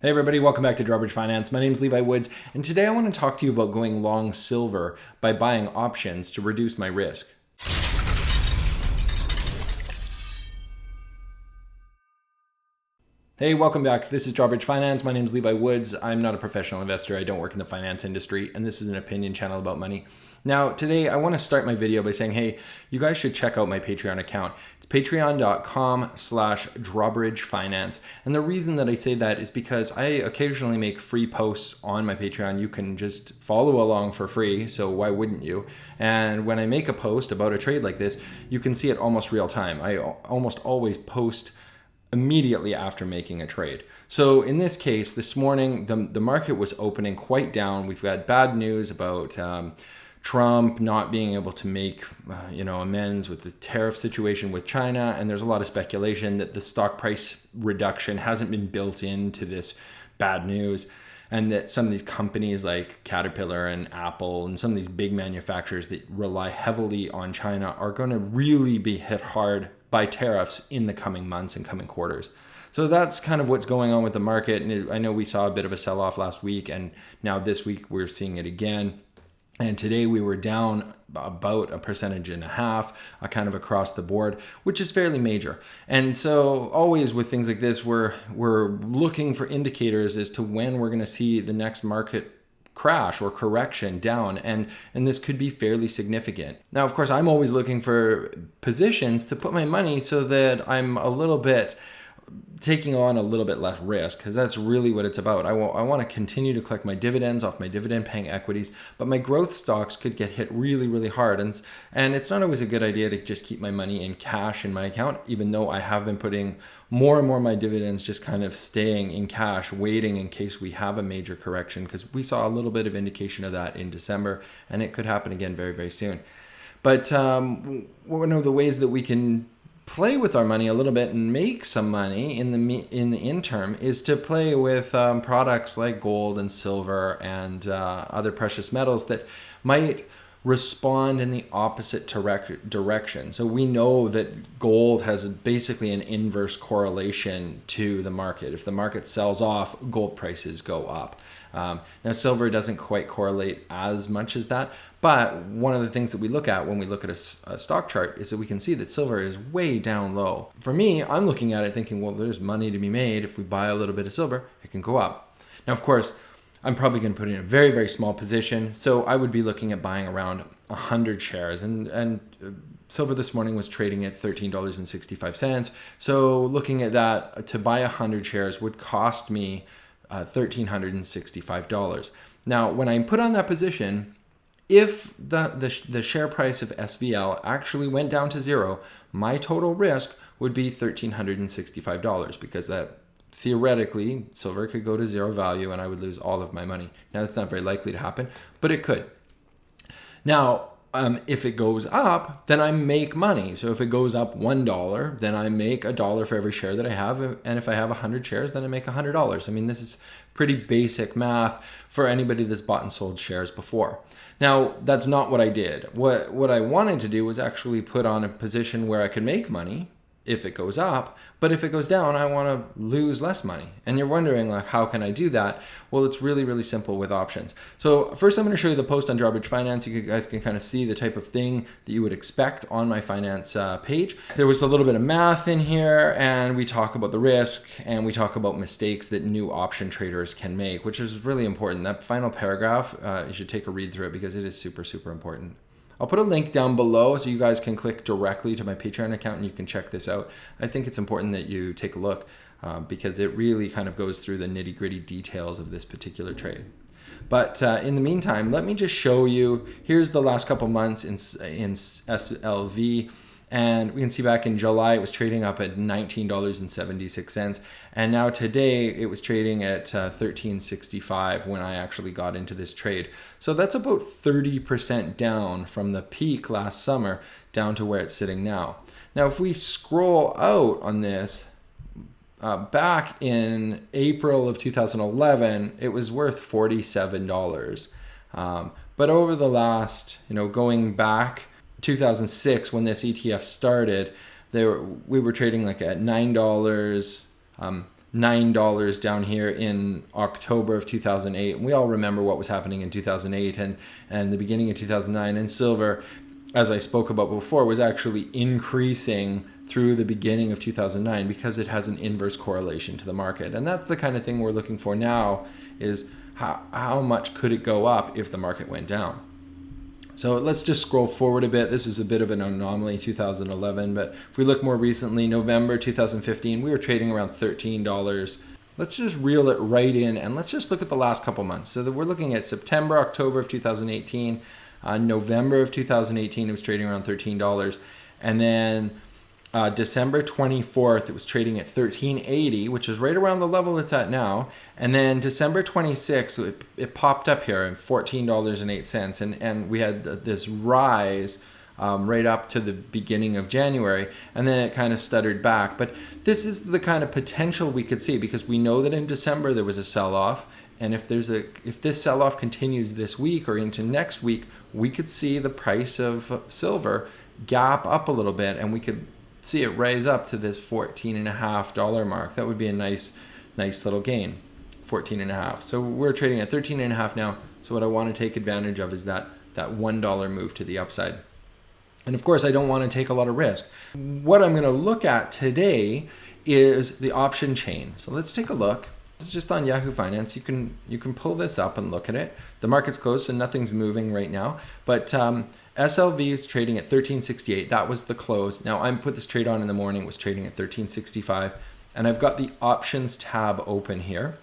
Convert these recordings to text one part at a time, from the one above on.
Hey everybody, welcome back to Drawbridge Finance. My name is Levi Woods, and today I want to talk to you about going long silver by buying options to reduce my risk. Hey, welcome back. This is Drawbridge Finance. My name is Levi Woods. I'm not a professional investor. I don't work in the finance industry, and this is an opinion channel about money. Now, today I want to start my video by saying, hey, you guys should check out my Patreon account. It's patreon.com/drawbridgefinance. And the reason that I say that is because I occasionally make free posts on my Patreon. You can just follow along for free, so why wouldn't you? And when I make a post about a trade like this, you can see it almost real time. I almost always post immediately after making a trade. So in this case, this morning, the market was opening quite down. We've got bad news about Trump not being able to make amends with the tariff situation with China, and there's a lot of speculation that the stock price reduction hasn't been built into this bad news, and that some of these companies like Caterpillar and Apple and some of these big manufacturers that rely heavily on China are going to really be hit hard by tariffs in the coming months and coming quarters. So that's kind of what's going on with the market. And I know we saw a bit of a sell-off last week, and now this week we're seeing it again. And today we were down about 1.5%, kind of across the board, which is fairly major. And so always with things like this, we're looking for indicators as to when we're going to see the next market crash or correction down, and this could be fairly significant. Now, of course, I'm always looking for positions to put my money so that I'm a little bit taking on a little bit less risk, because that's really what it's about. I want to continue to collect my dividends off my dividend paying equities, but my growth stocks could get hit really, really hard. And it's not always a good idea to just keep my money in cash in my account, even though I have been putting more and more of my dividends just kind of staying in cash, waiting in case we have a major correction, because we saw a little bit of indication of that in December, and it could happen again very, very soon. But one of the ways that we can play with our money a little bit and make some money in the interim is to play with products like gold and silver and other precious metals that might respond in the opposite direction. So we know that gold has basically an inverse correlation to the market. If the market sells off, gold prices go up. Now, silver doesn't quite correlate as much as that, but one of the things that we look at when we look at a stock chart is that we can see that silver is way down low. For me, I'm looking at it thinking, well, there's money to be made. If we buy a little bit of silver, it can go up. Now, of course, I'm probably going to put in a very, very small position, so I would be looking at buying around 100 shares, and silver this morning was trading at $13.65. So looking at that, to buy 100 shares would cost me $1,365. Now, when I put on that position, if the share price of SVL actually went down to zero, my total risk would be $1,365, because that theoretically silver could go to zero value and I would lose all of my money. Now, that's not very likely to happen, but it could. Now, if it goes up, then I make money. So if it goes up $1, then I make $1 for every share that I have. And if I have 100 shares, then I make $100. I mean, this is pretty basic math for anybody that's bought and sold shares before. Now, that's not what I did. What I wanted to do was actually put on a position where I could make money if it goes up, but if it goes down, I want to lose less money. And you're wondering, like, how can I do that? Well, it's really, really simple with options. So first, I'm going to show you the post on Drawbridge Finance. You guys can kind of see the type of thing that you would expect on my finance page. There was a little bit of math in here, and we talk about the risk, and we talk about mistakes that new option traders can make, which is really important. That final paragraph, you should take a read through it, because it is super, super important. I'll put a link down below so you guys can click directly to my Patreon account and you can check this out. I think it's important that you take a look because it really kind of goes through the nitty-gritty details of this particular trade. But in the meantime, let me just show you, here's the last couple months in SLV. And we can see back in July, it was trading up at $19.76. And now today it was trading at $13.65 when I actually got into this trade. So that's about 30% down from the peak last summer down to where it's sitting now. Now, if we scroll out on this, back in April of 2011, it was worth $47. But over the last, going back 2006 when this ETF started, we were trading like at $9, $9 down here in October of 2008. And we all remember what was happening in 2008 and the beginning of 2009. And silver, as I spoke about before, was actually increasing through the beginning of 2009 because it has an inverse correlation to the market. And that's the kind of thing we're looking for now, is how much could it go up if the market went down. So let's just scroll forward a bit. This is a bit of an anomaly, 2011, but if we look more recently, November 2015, we were trading around $13. Let's just reel it right in, and let's just look at the last couple months. So that we're looking at September, October of 2018, November of 2018, it was trading around $13. And then December 24th, it was trading at $13.80, which is right around the level it's at now. And then December 26th, it popped up here at $14.08. And we had this rise right up to the beginning of January. And then it kind of stuttered back. But this is the kind of potential we could see, because we know that in December there was a sell-off. And if this sell-off continues this week or into next week, we could see the price of silver gap up a little bit, and we could see it rise up to this $14.50 mark. That would be a nice little gain, 14.5. So we're trading at 13.5 now. So what I want to take advantage of is that $1 move to the upside. And of course, I don't want to take a lot of risk. What I'm going to look at today is the option chain. So let's take a look. This is just on Yahoo Finance. You can pull this up and look at it. The market's closed, so nothing's moving right now. But SLV is trading at 13.68. That was the close. Now I put this trade on in the morning. It was trading at 13.65, and I've got the options tab open here.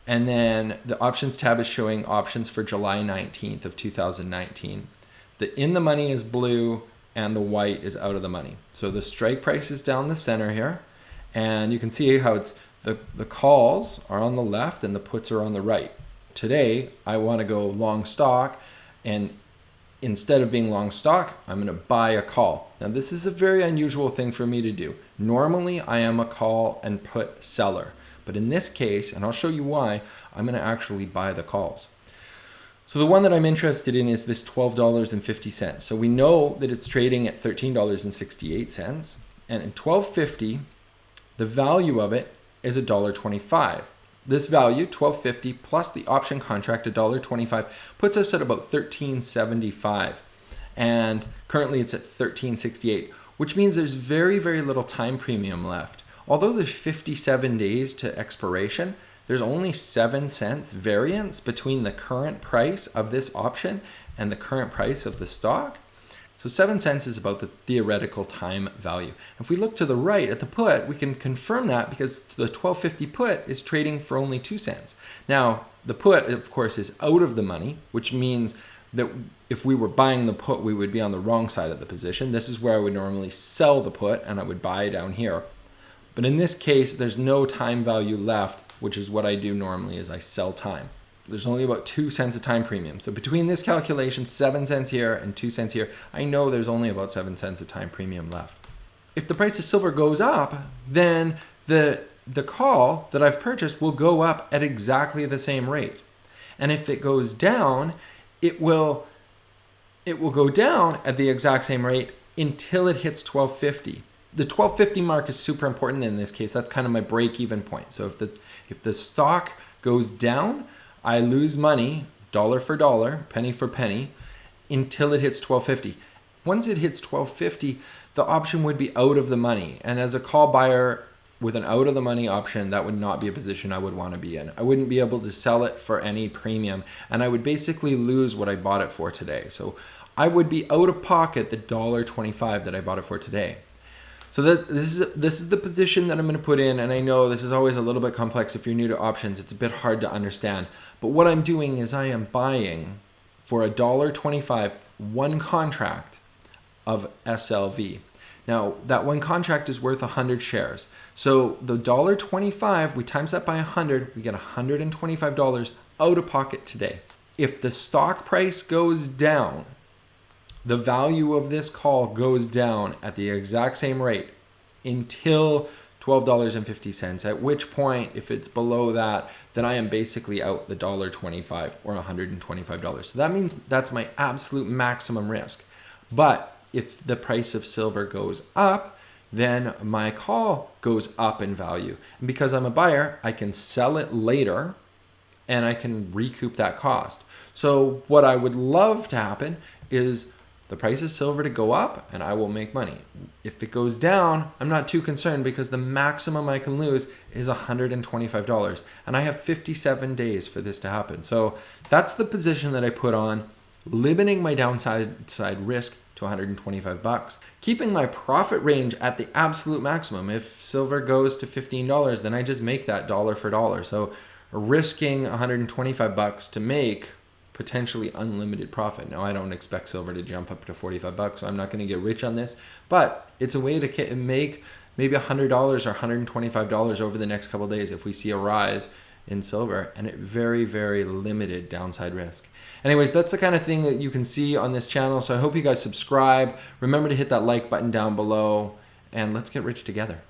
And then the options tab is showing options for July 19th of 2019. The in the money is blue and the white is out of the money. So the strike price is down the center here, and you can see how it's the calls are on the left and the puts are on the right. Today, I want to go long stock, and instead of being long stock, I'm going to buy a call. Now, this is a very unusual thing for me to do. Normally, I am a call and put seller. But in this case, and I'll show you why, I'm going to actually buy the calls. So the one that I'm interested in is this $12.50. So we know that it's trading at $13.68. And in $12.50, the value of it is $1.25. This value, $12.50 plus the option contract, $1.25, puts us at about $13.75. And currently it's at $13.68, which means there's very, very little time premium left. Although there's 57 days to expiration, there's only 7 cents variance between the current price of this option and the current price of the stock. So 7 cents is about the theoretical time value. If we look to the right at the put, we can confirm that because the $12.50 put is trading for only 2 cents. Now, the put, of course, is out of the money, which means that if we were buying the put, we would be on the wrong side of the position. This is where I would normally sell the put, and I would buy down here. But in this case, there's no time value left, which is what I do normally, is I sell time. There's only about 2 cents of time premium. So between this calculation, 7 cents here and 2 cents here, I know there's only about 7 cents of time premium left. If the price of silver goes up, then the call that I've purchased will go up at exactly the same rate. And if it goes down, it will go down at the exact same rate until it hits $12.50. The $12.50 mark is super important in this case. That's kind of my break-even point. So if the stock goes down, I lose money, dollar for dollar, penny for penny, until it hits $12.50. Once it hits $12.50, the option would be out of the money. And as a call buyer with an out of the money option, that would not be a position I would want to be in. I wouldn't be able to sell it for any premium, and I would basically lose what I bought it for today. So I would be out of pocket the $1.25 that I bought it for today. So this is the position that I'm going to put in, and I know this is always a little bit complex if you're new to options. It's a bit hard to understand. But what I'm doing is I am buying for $1.25 one contract of SLV. Now, that one contract is worth 100 shares. So the $1.25, we times that by 100, we get $125 out of pocket today. If the stock price goes down, the value of this call goes down at the exact same rate until $12.50, at which point, if it's below that, then I am basically out the $1.25 or $125. So that means that's my absolute maximum risk. But if the price of silver goes up, then my call goes up in value. And because I'm a buyer, I can sell it later and I can recoup that cost. So what I would love to happen is the price of silver to go up and I will make money. If it goes down, I'm not too concerned because the maximum I can lose is $125. And I have 57 days for this to happen. So that's the position that I put on, limiting my downside risk to $125, keeping my profit range at the absolute maximum. If silver goes to $15, then I just make that dollar for dollar. So risking $125 to make potentially unlimited profit. Now, I don't expect silver to jump up to $45, so I'm not going to get rich on this, but it's a way to make maybe $100 or $125 over the next couple of days if we see a rise in silver, and at very, very limited downside risk. Anyways, that's the kind of thing that you can see on this channel, so I hope you guys subscribe. Remember to hit that like button down below, and let's get rich together.